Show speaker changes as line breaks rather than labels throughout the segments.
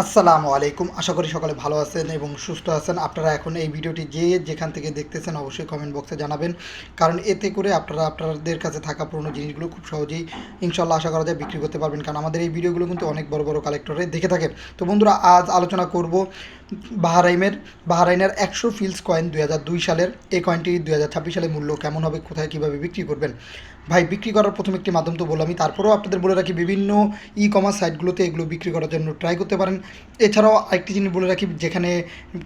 আসসালামু আলাইকুম। আশা করি সকলে ভালো আছেন এবং সুস্থ আছেন। আপনারা এখন এই ভিডিওটি যে যেখান থেকে দেখতেছেন অবশ্যই কমেন্ট বক্সে জানাবেন। কারণ এতে করে আপনারা আপনাদের কাছে থাকা পুরনো জিনিসগুলো খুব সহজেই ইনশাআল্লাহ আশা করা যায় বিক্রি করতে পারবেন। কারণ আমাদের এই ভিডিওগুলো কিন্তু অনেক বড়, বড় কালেক্টরে দেখে থাকে। তো বন্ধুরা আজ আলোচনা করব বাহরাইনের ১০০ ফিলস কয়েন ২০০২ সালের। এই কয়েনটি ২০২৬ সালে মূল্য কেমন হবে, কোথায় কীভাবে বিক্রি করবেন। ভাই বিক্রি করার প্রথম একটি মাধ্যম তো বললামই, তারপরেও আপনাদের বলে রাখি বিভিন্ন ই-কমার্স সাইটগুলোতে এগুলো বিক্রি করার জন্য ট্রাই করতে পারেন। এছাড়াও আরেকটি জিনিস বলে রাখি, যেখানে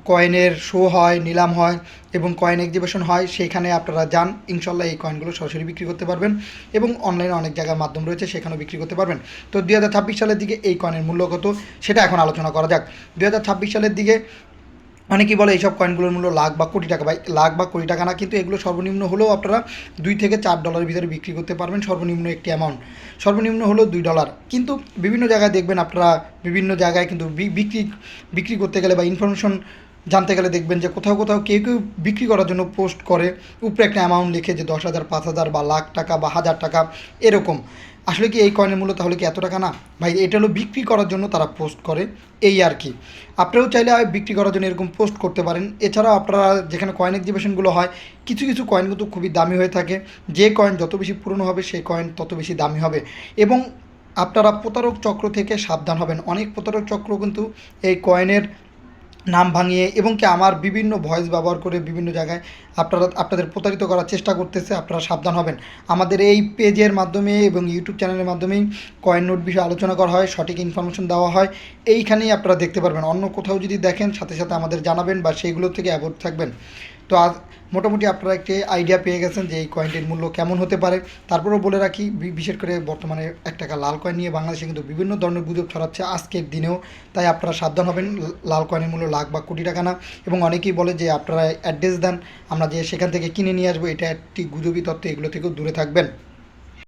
কয়েনের শো হয়, নিলাম হয় এবং কয়েন এক্সিবিশন হয়, সেইখানে আপনারা যান, ইনশাল্লাহ এই কয়েনগুলো সরাসরি বিক্রি করতে পারবেন এবং অনলাইনে অনেক জায়গার মাধ্যম রয়েছে, সেখানেও বিক্রি করতে পারবেন। তো ২০২৬ সালের দিকে এই কয়েনের মূল্য কত সেটা এখন আলোচনা করা যাক। ২০২৬ সালের দিকে অনেকেই বলে এইসব কয়েনগুলোর মূল্য লাখ বা কোটি টাকা। ভাই লাখ বা কোটি টাকা না, কিন্তু এগুলো সর্বনিম্ন হলেও আপনারা $2 থেকে $4 ভিতরে বিক্রি করতে পারবেন। সর্বনিম্ন একটি অ্যামাউন্ট, সর্বনিম্ন হলো $2। কিন্তু বিভিন্ন জায়গায় দেখবেন আপনারা, বিভিন্ন জায়গায় কিন্তু বিক্রি বিক্রি করতে গেলে বা ইনফরমেশন জানতে গেলে দেখবেন যে কোথাও কোথাও কেউ কেউ বিক্রি করার জন্য পোস্ট করে, উপরে একটা অ্যামাউন্ট লিখে যে 10,000, 5,000 বা লাখ টাকা বা 1,000 টাকা এরকম। আসলে কি এই কয়েনের মূল্য তাহলে কি এত টাকা না? ভাই এটা হলো বিক্রি করার জন্য তারা পোস্ট করে, এই আর কি। আপনারাও চাইলে বিক্রি করার জন্য এরকম পোস্ট করতে পারেন। এছাড়াও আপনারা যেখানে কয়েন এক্সিবিশনগুলো হয়, কিছু কিছু কয়েন কিন্তু খুবই দামি হয়ে থাকে। যে কয়েন যত বেশি পুরনো হবে সেই কয়েন তত বেশি দামি হবে। এবং আপনারা প্রতারক চক্র থেকে সাবধান হবেন। অনেক প্রতারক চক্র কিন্তু এই কয়েনের নাম ভাঙিয়ে এবং কি আমার বিভিন্ন ভয়েস ব্যবহার করে বিভিন্ন জায়গায় আপনাদের প্রতারিত করার চেষ্টা করতেছে। আপনারা সাবধান হবেন। আমাদের এই পেজের মাধ্যমে এবং ইউটিউব চ্যানেলের মাধ্যমেই কয়েন নোট বিষয়ে আলোচনা করা হয়, সঠিক ইনফরমেশন দেওয়া হয়। এইখানেই আপনারা দেখতে পারবেন। অন্য কোথাও যদি দেখেন সাথে সাথে আমাদের জানাবেন বা সেইগুলো থেকে অ্যাভয়েড থাকবেন। তো আজ মোটামুটি আপনারা একটি আইডিয়া পেয়ে গেছেন যে এই কয়েনটির মূল্য কেমন হতে পারে। তারপরেও বলে রাখি, বিশেষ করে বর্তমানে 1 টাকা লাল কয়েন নিয়ে বাংলাদেশে কিন্তু বিভিন্ন ধরনের গুজব ছড়াচ্ছে আজকের দিনেও। তাই আপনারা সাবধান হবেন। লাল কয়েনের মূল্য লাখ বা কোটি টাকা না। এবং অনেকেই বলে যে আপনারা অ্যাড্রেস দেন, আমরা যে সেখান থেকে কিনে নিয়ে আসবো, এটা একটি গুজবী তত্ত্ব, এগুলো থেকেও দূরে থাকবেন।